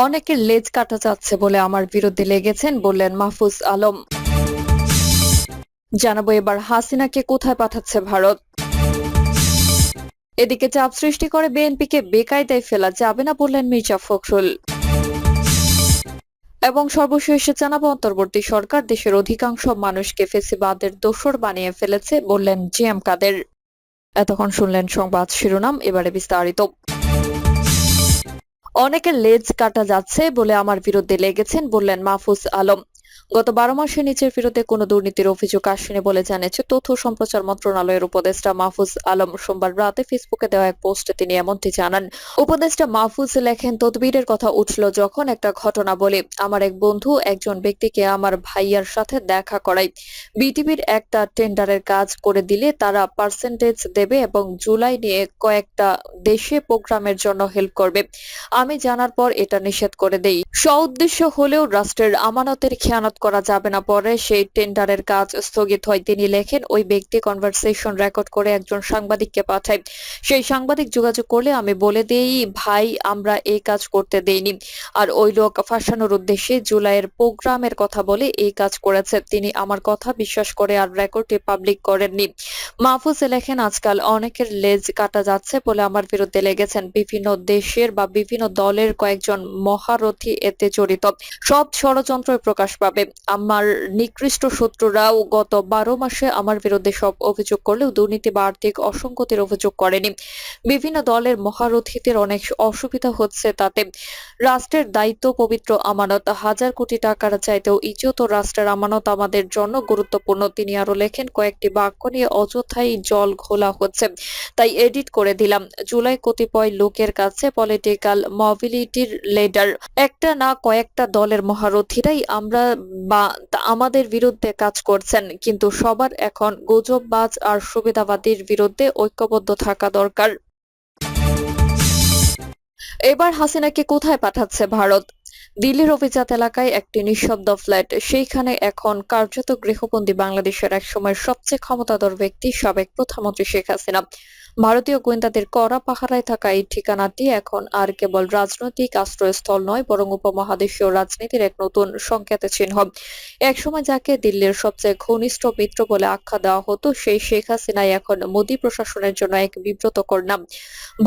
অনেকের লেজ কাটা যাচ্ছে বলে আমার বিরুদ্ধে লেগেছেন বললেন মাহফুজ আলম। জানাবো এবার হাসিনাকে কোথায় পাঠাচ্ছে ভারত। এদিকে চাপ সৃষ্টি করে বিএনপিকে বেকায়দায় ফেলা যাবে না বললেন মির্জা ফখরুল। এবং সর্বশেষে জানাবো অন্তর্বর্তী সরকার দেশের অধিকাংশ মানুষকে ফেসিবাদের দোসর বানিয়ে ফেলেছে বললেন জিএম কাদের। এতক্ষণ শুনলেন সংবাদ শিরোনাম, এবারে বিস্তারিত। অনেকের লেজ কাটা যাচ্ছে বলে আমার বিরুদ্ধে লেগেছেন বললেন মাহফুজ আলম। গত 12 মাসে নিচের বিরুদ্ধে কোনো দুর্নীতির অভিযোগ আসেনি বলে জানিয়েছে তথ্য সম্প্রচার মন্ত্রণালয়ের উপদেষ্টা মাহফুজ আলম। সোমবার রাতে ফেসবুকে দেওয়া এক পোস্টে তিনি এমনটি জানান। উপদেষ্টা মাহফুজ লেখেন, তদবিরের কথা উঠল যখন একটা ঘটনা বলি। আমার এক বন্ধু একজন ব্যক্তিকে আমার ভাইয়ার সাথে দেখা করায়। বিটিভির একটা টেন্ডারের কাজ করে দিলে তারা পার্সেন্টেজ দেবে এবং জুলাই নিয়ে কয়েকটা দেশে প্রোগ্রামের জন্য হেল্প করবে। আমি জানার পর এটা নিষেধ করে দেই। সউদ্দেশ্য হলেও রাষ্ট্রের আমানতের খেয়ানত করা যাবে না। পরে সেই টেন্ডারের কাজ স্থগিত হয়। তিনি লেখেন, ওই ব্যক্তি কনভারসেশন রেকর্ড করে একজন সাংবাদিককে পাঠায়। সেই সাংবাদিক যোগাযোগ করলে আমি বলে দেই, ভাই আমরা এই কাজ করতে দেইনি। আর ওই লোক ফাঁসানোর উদ্দেশ্যে জুলাইয়ের প্রোগ্রামের কথা বলে এই কাজ করেছে। তিনি আমার কথা বিশ্বাস করে আর রেকর্ডটি পাবলিক করেননি। মাহফুজ লেখেন, আজকাল অনেকের লেজ কাটা যাচ্ছে বলে আমার বিরুদ্ধে লেগেছেন। বিভিন্ন দেশের বা বিভিন্ন দলের কয়েকজন মহারথী এতে জড়িত। সব ষড়যন্ত্রই প্রকাশ পাবে। আমার নিকৃষ্ট শত্রুরাও গত 12 মাসে আমার বিরুদ্ধে সব অভিযোগ করলেও দুর্নীতি বা আর্থিক অসঙ্গতির অভিযোগ করেনি। বিভিন্ন দলের মহারথীদের অনেক অসুবিধা হচ্ছে তাতে। রাষ্ট্রের দায়িত্ব পবিত্র আমানত। হাজার কোটি টাকার চাইতেও ইজ্জত ও রাষ্ট্রের আমানত আমাদের জন্য গুরুত্বপূর্ণ। তিনি আরো লেখেন, কয়েকটি বাক্য নিয়ে অযথাই জল ঘোলা হচ্ছে, তাই এডিট করে দিলাম। জুলাই কতিপয় লোকের কাছে পলিটিক্যাল মোবিলিটির লিডার। একটা না কয়েকটা দলের মহারথীরাই আমরা বা আমাদের বিরুদ্ধে কাজ করছেন, কিন্তু সবার এখন গুজববাজ আর সুবিধাবাদীর বিরুদ্ধে ঐক্যবদ্ধ থাকা দরকার। এবার হাসিনাকে কোথায় পাঠাচ্ছে ভারত। দিল্লির অভিজাত এলাকায় একটি নিঃশব্দ ফ্ল্যাট, সেইখানে এখন কার্যত গৃহবন্দী বাংলাদেশের একসময়ের সবচেয়ে ক্ষমতাধর ব্যক্তি সাবেক প্রধানমন্ত্রী শেখ হাসিনা। ভারতীয় গোয়েন্দাদের কড়া পাহারায় থাকা এই ঠিকানাটি এখন আর কেবল রাজনৈতিক আশ্রয়স্থল নয়, বরং উপমহাদেশীয় রাজনীতির এক নতুন সংকেতের চিহ্ন। একসময় যাকে দিল্লির সবচেয়ে ঘনিষ্ঠ মিত্র বলে আখ্যা দেওয়া হতো, সেই শেখ হাসিনাই এখন মোদী প্রশাসনের জন্য এক বিব্রতকর নাম।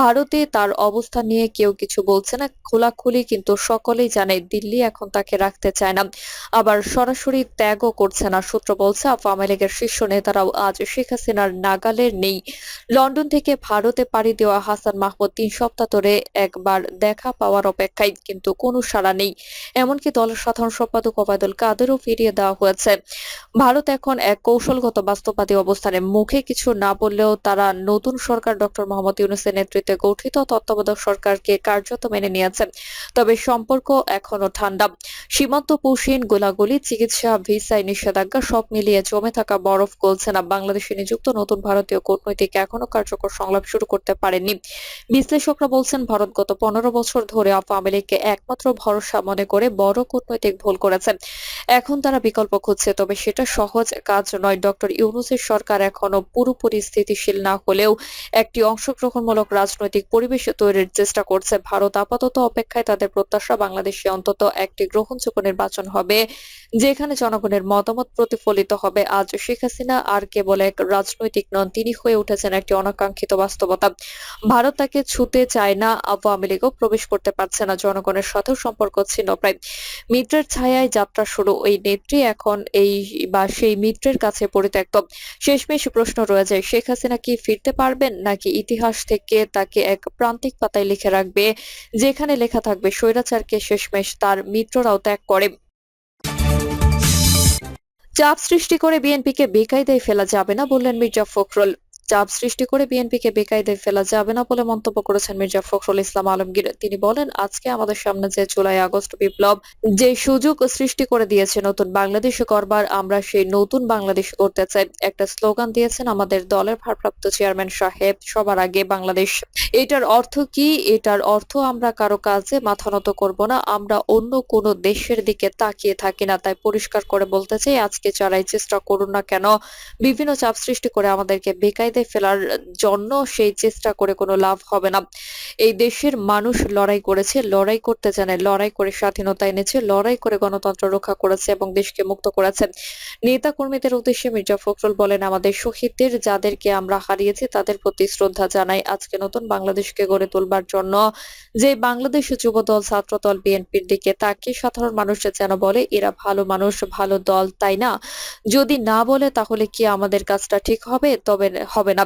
ভারতে তার অবস্থান নিয়ে কেউ কিছু বলছে না খোলাখুলি, কিন্তু সকলেই জানে দিল্লি এখন তাকে রাখতে চায় না, আবার সরাসরি ত্যাগও করছে না। সূত্র বলছে, আওয়ামী লীগের শীর্ষ নেতারাও আজ শেখ হাসিনার নাগালে নেই। লন্ডন থেকে ভারতে পাড়ি দেওয়া হাসান মাহমুদ 3 সপ্তাহ ধরে একবার দেখা পাওয়ার অপেক্ষায়, কিন্তু কোনো সাড়া নেই। এমনকি দলের সাধারণ সম্পাদক ওবায়দুল কাদেরও ফিরিয়ে দেওয়া হয়েছে। ভারত এখন এক কৌশলগত বাস্তববাদী অবস্থানে। মুখে কিছু না বললেও তারা নতুন সরকার ডক্টর মোহাম্মদ ইউনূসের নেতৃত্বে গঠিত তত্ত্বাবধায়ক সরকারকে কার্যত মেনে নিয়েছে। তবে সম্পর্ক এখনো ঠান্ডা। সীমান্ত পুশিন, গোলাগুলি, চিকিৎসা, ভিসায় নিষেধাজ্ঞা সব মিলিয়ে জমে থাকা বরফ গলছে না। বাংলাদেশে নিযুক্ত নতুন ভারতীয় কূটনৈতিক এখনো কার্যকর সংলাপ শুরু করতে পারেননি। বিশ্লেষকরা বলছেন, ভারত গত 15 বছর ধরে আওয়ামী লীগকে একমাত্র ভরসা মনে করে বড় কূটনৈতিক ভুল করেছে। এখন তারা বিকল্প খুঁজছে, তবে সেটা সহজ কাজ নয়। ডক্টর ইউনূসের সরকার এখনো পুরোপুরি স্থিতিশীল না হলেও একটি অংশগ্রহণমূলক রাজনৈতিক পরিবেশ তৈরির চেষ্টা করছে। ভারত আপাতত অপেক্ষায়। তাদের প্রত্যাশা, বাংলাদেশে অন্তত একটি গ্রহণযোগ্য নির্বাচন হবে, যেখানে জনগণের মতামত প্রতিফলিত হবে। আজ শেখ হাসিনা আর কেবল এক রাজনৈতিক নন, তিনি হয়ে উঠেছেন একটি অনাকাঙ্ক্ষিত বাস্তবতা। ভারত তাকে ছুঁতে চায় না, আওয়ামী লীগও প্রবেশ করতে পারছে না। জনগণের সাথেও সম্পর্ক ছিন্ন প্রায়। মিত্রের ছায়ায় যাত্রা শুরু। ওই নেত্রী এখন এই বা সেই মিত্রের কাছে পরিত্যক্ত। শেষমেশ প্রশ্ন রয়ে যায়, শেখ হাসিনা কি ফিরতে পারবেন, নাকি ইতিহাস থেকে তাকে এক প্রান্তিক পাতায় লিখে রাখবে, যেখানে লেখা থাকবে স্বৈরাচারকে শেষমেশ তার মিত্ররাও ত্যাগ করে। চাপ সৃষ্টি করে বিএনপিকে বেকায়দায় ফেলা যাবে না বললেন মির্জা ফখরুল। চাপ সৃষ্টি করে বিএনপিকে বেকায়দায় ফেলা যাবে না বলে মন্তব্য করেছেন মির্জা ফখরুল ইসলাম আলমগীর। তিনি বলেন, আজকে আমাদের সামনে যে জুলাই আগস্ট বিপ্লব যে সুযোগ সৃষ্টি করে দিয়েছে নতুন বাংলাদেশ করবার, আমরা সেই নতুন বাংলাদেশ করতে চাই। একটা স্লোগান দিয়েছেন আমাদের দলের ভারপ্রাপ্ত চেয়ারম্যান সাহেব, সবার আগে বাংলাদেশ। এটার অর্থ কি? এটার অর্থ আমরা কারো কাজে মাথা নত করব না, আমরা অন্য কোনো দেশের দিকে তাকিয়ে থাকি না। তাই পরিষ্কার করে বলতে চাই, আজকে যারাই চেষ্টা করুন না কেন বিভিন্ন চাপ সৃষ্টি করে আমাদেরকে বেকায়দায় মেঝেতে ফেলার জন্য সেই চেষ্টা করে কোনো লাভ হবে না। এই দেশের মানুষ লড়াই করেছে, লড়াই করতে জানে, লড়াই করে স্বাধীনতা এনেছে, লড়াই করে গণতন্ত্র রক্ষা করেছে এবং দেশকে মুক্ত করেছে। নেতা কর্মীদের উদ্দেশ্যে মির্জা ফখরুল বলেন, আমাদের শহীদদের যাদেরকে আমরা হারিয়েছি তাদের প্রতি শ্রদ্ধা জানাই। আজকে নতুন বাংলাদেশকে গড়ে তোলবার জন্য যে বাংলাদেশ যুবদল, ছাত্রদল, বিএনপির দিকে তাকিয়ে সাধারণ মানুষ যেন বলে এরা ভালো মানুষ, ভালো দল, তাই না? যদি না বলে তাহলে কি আমাদের কাজটা ঠিক হবে? তবে হবে না।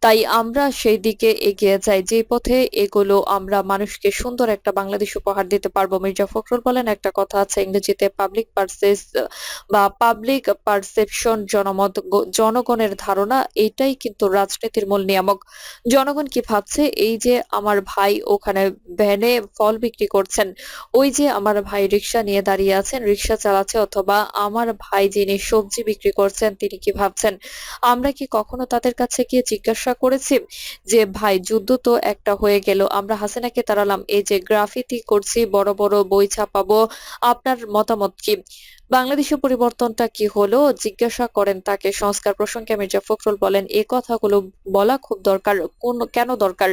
তাই আমরা সেই দিকে এগিয়ে যাই। যে পথে এগোলো আমরা মানুষকে সুন্দর একটা বাংলাদেশ উপহার দিতে পারবো। মির্জা ফখরুল বলেন, একটা কথা আছে ইংরেজিতে পাবলিক পারসেপশন, জনগণের ধারণা, এটাই কিন্তু রাজনীতির মূল নিয়ামক। জনগণ কি ভাবছে? এই যে আমার ভাই ওখানে ভ্যানে ফল বিক্রি করছেন, ওই যে আমার ভাই রিক্সা নিয়ে দাঁড়িয়ে আছেন, রিক্সা চালাচ্ছে, অথবা আমার ভাই যিনি সবজি বিক্রি করছেন তিনি কি ভাবছেন? আমরা কি কখনো তাদের কাছে গিয়ে জিজ্ঞাসা করেছি যে ভাই যুদ্ধ তো একটা হয়ে গেল, আমরা হাসিনাকে তাড়ালাম, এই যে গ্রাফিতি করছি, বড় বড় বই ছাপাবো, আপনার মতামত কি? বাংলাদেশের পরিবর্তনটা কি হলো? জিজ্ঞাসা করেন তাকে। সংস্কার প্রসঙ্গে মির্জা ফখরুল বলেন, এই কথাগুলো বলা খুব দরকার। কেন দরকার?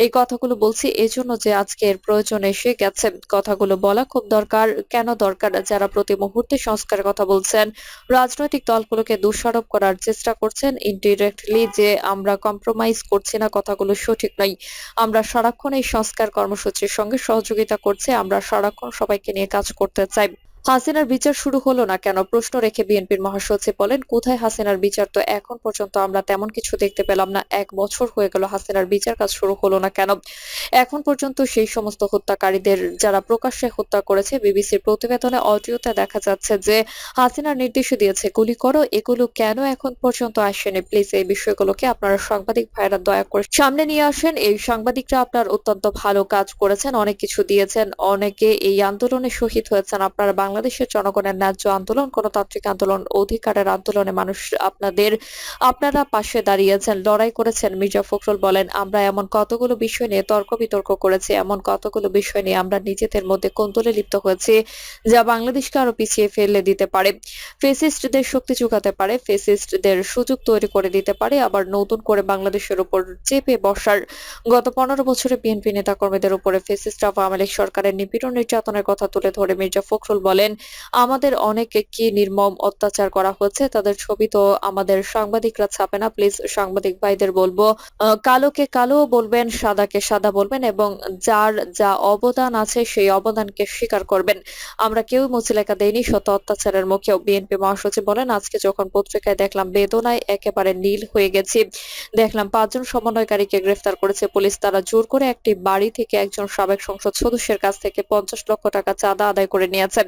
এই কথাগুলো বলছি এজন্য যে আজকে এর প্রয়োজন এসে গেছে। কথাগুলো বলা খুব দরকার। কেন দরকার? যারা প্রতি মুহূর্তে সংস্কারের কথা বলছেন, রাজনৈতিক দলগুলোকে দোষারোপ করার চেষ্টা করছেন ইনডিরেক্টলি যে আমরা কম্প্রোমাইজ করছি না, কথাগুলো সঠিক নয়। আমরা সারাক্ষণ এই সংস্কার কর্মসূচির সঙ্গে সহযোগিতা করছি। আমরা সারাক্ষণ সবাইকে নিয়ে কাজ করতে চাই। হাসিনার বিচার শুরু হলো না কেন? প্রশ্ন রেখে বিএনপির মহাসচিব বলেন, কোথায় হাসিনার বিচার? তো এখন পর্যন্ত আমরা তেমন কিছু দেখতে পেলাম না। ১ বছর হয়ে গেল, হাসিনার বিচার কাজ শুরু হলো না কেন? এখন পর্যন্ত সেই সমস্ত হত্যাকারীদের যারা প্রকাশ্যে হত্যা করেছে, বিবিসির প্রতিবেদনে অডিওতে দেখা যাচ্ছে যে হাসিনার নির্দেশ দিয়েছে গুলি করো। এগুলো কেন এখন পর্যন্ত আসেনি? প্লিজ এই বিষয়গুলোকে আপনারা সাংবাদিক ভাইরা দয়া করে সামনে নিয়ে আসেন। এই সাংবাদিকরা আপনার অত্যন্ত ভালো কাজ করেছেন, অনেক কিছু দিয়েছেন, অনেকে এই আন্দোলনে শহীদ হয়েছেন। আপনারা বাংলাদেশের জনগণের ন্যায্য আন্দোলন, গণতান্ত্রিক আন্দোলন, অধিকারের আন্দোলনে আপনারা পাশে দাঁড়িয়েছেন, লড়াই করেছেন। মির্জা ফখরুল বলেন, আমরা এমন কতগুলো বিষয় নিয়ে তর্ক বিতর্ক করেছি, এমন কতগুলো বিষয় নিয়ে আমরা নিজেদের মধ্যে কোন্দলে লিপ্ত হয়েছি যা বাংলাদেশকে আরো পিছিয়ে ফেলে দিতে পারে, ফেসিস্টদের শক্তি যোগাতে পারে, ফেসিস্টদের সুযোগ তৈরি করে দিতে পারে, আবার নতুন করে বাংলাদেশের উপর চেপে বসার। গত 15 বছরে বিএনপি নেতাকর্মীদের উপরে ফেসিস্ট আওয়ামী লীগ সরকারের নিপীড়ন নির্যাতনের কথা তুলে ধরে মির্জা ফখরুল বলেন, আমাদের অনেকে কি নির্মম অত্যাচার করা হচ্ছে তাদের ছবি তো আমাদের সাংবাদিকরা ছাপে না। প্লিজ সাংবাদিক ভাইদের বলবো, কালোকে কালো বলবেন, সাদাকে সাদা বলবেন এবং যার যা অবদান আছে সেই অবদানকে স্বীকার করবেন। আমরা কেউ মুচলেকা দেইনি শত অত্যাচারের মুখেও। বিএনপি মহাসচিব বলেন, আজকে যখন পত্রিকায় দেখলাম বেদনায় একেবারে নীল হয়ে গেছি। দেখলাম 5 জন সমন্বয়কারীকে গ্রেফতার করেছে পুলিশ। তারা জোর করে একটি বাড়ি থেকে একজন সাবেক সংসদ সদস্যের কাছ থেকে 50 লক্ষ টাকা চাঁদা আদায় করে নিয়েছে।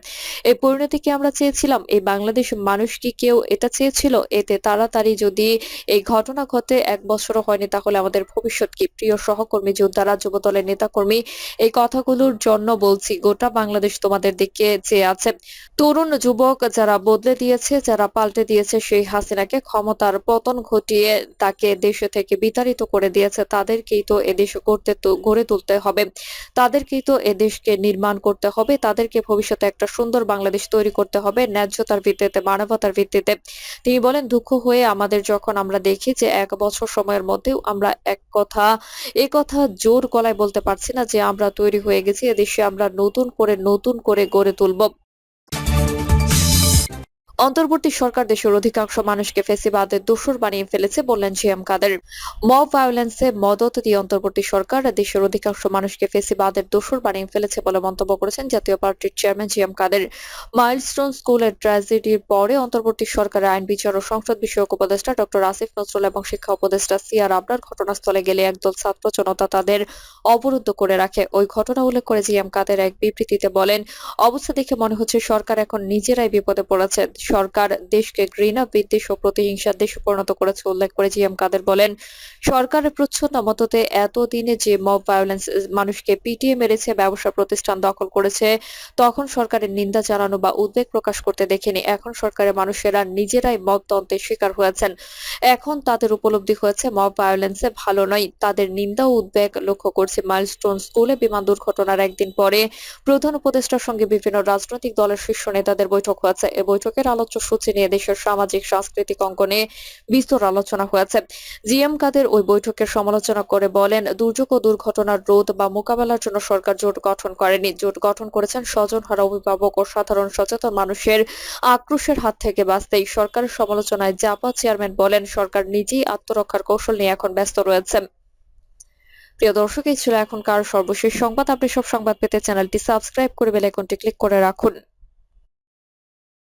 এই পরিণতি কি আমরা চেয়েছিলাম? এই বাংলাদেশ মানুষ কি কেউ এটা চেয়েছিল? এতে তাড়াতাড়ি যদি এই ঘটনা ঘটে 1 বছরও হয়নি, তাহলে আমাদের ভবিষ্যৎ কি? প্রিয় সহকর্মী, যোদ্ধারা, যুবদলের নেতাকর্মী, এই কথাগুলোর জন্য বলছি, গোটা বাংলাদেশ তোমাদের দিকে চেয়ে আছে। তরুণ যুবক যারা বদলে দিয়েছে, যারা পাল্টে দিয়েছে সেই হাসিনাকে, ক্ষমতার পতন ঘটিয়ে তাকে দেশে থেকে বিতাড়িত করে দিয়েছে, তাদেরকেই তো এদেশ গড়ে তুলতে হবে, তাদেরকেই তো এদেশকে নির্মাণ করতে হবে, তাদেরকে ভবিষ্যতে একটা সুন্দর বাংলাদেশ তৈরি করতে হবে ন্যায্যতার ভিত্তিতে, মানবতার ভিত্তিতে। তিনি বলেন, দুঃখ হয়ে আমাদের যখন আমরা দেখি যে 1 বছর সময়ের মধ্যেও আমরা এ কথা জোর গলায় বলতে পারছি না যে আমরা তৈরি হয়ে গেছি, এদেশে আমরা নতুন করে গড়ে তুলব। অন্তর্বর্তী সরকার দেশের অধিকাংশ মানুষকে ফ্যাসিবাদের দোসর বানিয়ে ফেলেছে বললেন জিএম কাদের। মব ভায়োলেন্সে মদদ দিয়ে অন্তর্বর্তী সরকার দেশের অধিকাংশ মানুষকে ফ্যাসিবাদের দোসর বানিয়ে ফেলেছে বলে মন্তব্য করেছেন জাতীয় পার্টির চেয়ারম্যান জিএম কাদের। মাইলস্টোন স্কুলের ট্র্যাজেডির পরে অন্তর্বর্তী সরকারের আইন, বিচার ও সংসদ বিষয়ক উপদেষ্টা ডক্টর আসিফ নজরুল এবং শিক্ষা উপদেষ্টা সিআর আবরার ঘটনাস্থলে গেলে একদল ছাত্র জনতা তাদের অবরুদ্ধ করে রাখে। ওই ঘটনা উল্লেখ করে জিএম কাদের এক বিবৃতিতে বলেন, অবস্থা দেখে মনে হচ্ছে সরকার এখন নিজেরাই বিপদে পড়েছে। সরকার দেশকে ঘৃণা, বিদ্বেষ ও প্রতিহিংসার দেশে পরিণত করেছে। উল্লেখ করে জিএম কাদের বলেন, সরকারের প্রচ্ছন্ন মততে এতদিনে যে মব ভায়োলেন্স মানুষকে পিটিয়ে মেরেছে, ব্যবসা প্রতিষ্ঠান দখল করেছে, তখন সরকারের নিন্দা জানানো বা উদ্বেগ প্রকাশ করতে দেখিনি। এখন সরকারের মানুষেরা নিজেরাই মবতন্ত্রের শিকার হয়েছেন। এখন তাদের উপলব্ধি হয়েছে মব ভায়োলেন্সে ভালো নয়। তাদের নিন্দা ও উদ্বেগ লক্ষ্য করছে। মাইলস্টোন স্কুলে বিমান দুর্ঘটনার একদিন পরে প্রধান উপদেষ্টার সঙ্গে বিভিন্ন রাজনৈতিক দলের শীর্ষ নেতাদের বৈঠক হয়েছে। এ বৈঠকের আলোচ্য সূচি নিয়ে দেশের সামাজিক সাংস্কৃতিক অঙ্গনে বিস্তর আলোচনা হয়েছে। জিএম কাদের ওই বৈঠকের সমালোচনা করে বলেন, দুর্যোগ ও দুর্ঘটনার রোধ বা মোকাবেলার জন্য সরকার জোট গঠন করেনি, জোট গঠন করেছেন স্বজনহারা অভিভাবক ও সাধারণ সচেতন মানুষের আক্রোশের হাত থেকে বাঁচতেই। সরকারের সমালোচনায় জাপা চেয়ারম্যান বলেন, সরকার নিজেই আত্মরক্ষার কৌশল নিয়ে এখন ব্যস্ত রয়েছে। প্রিয় দর্শক, এই ছিল এখনকার সর্বশেষ সংবাদ। আপনি সব সংবাদ পেতে চ্যানেলটি সাবস্ক্রাইব করে বেল আইকনটি ক্লিক করে রাখুন।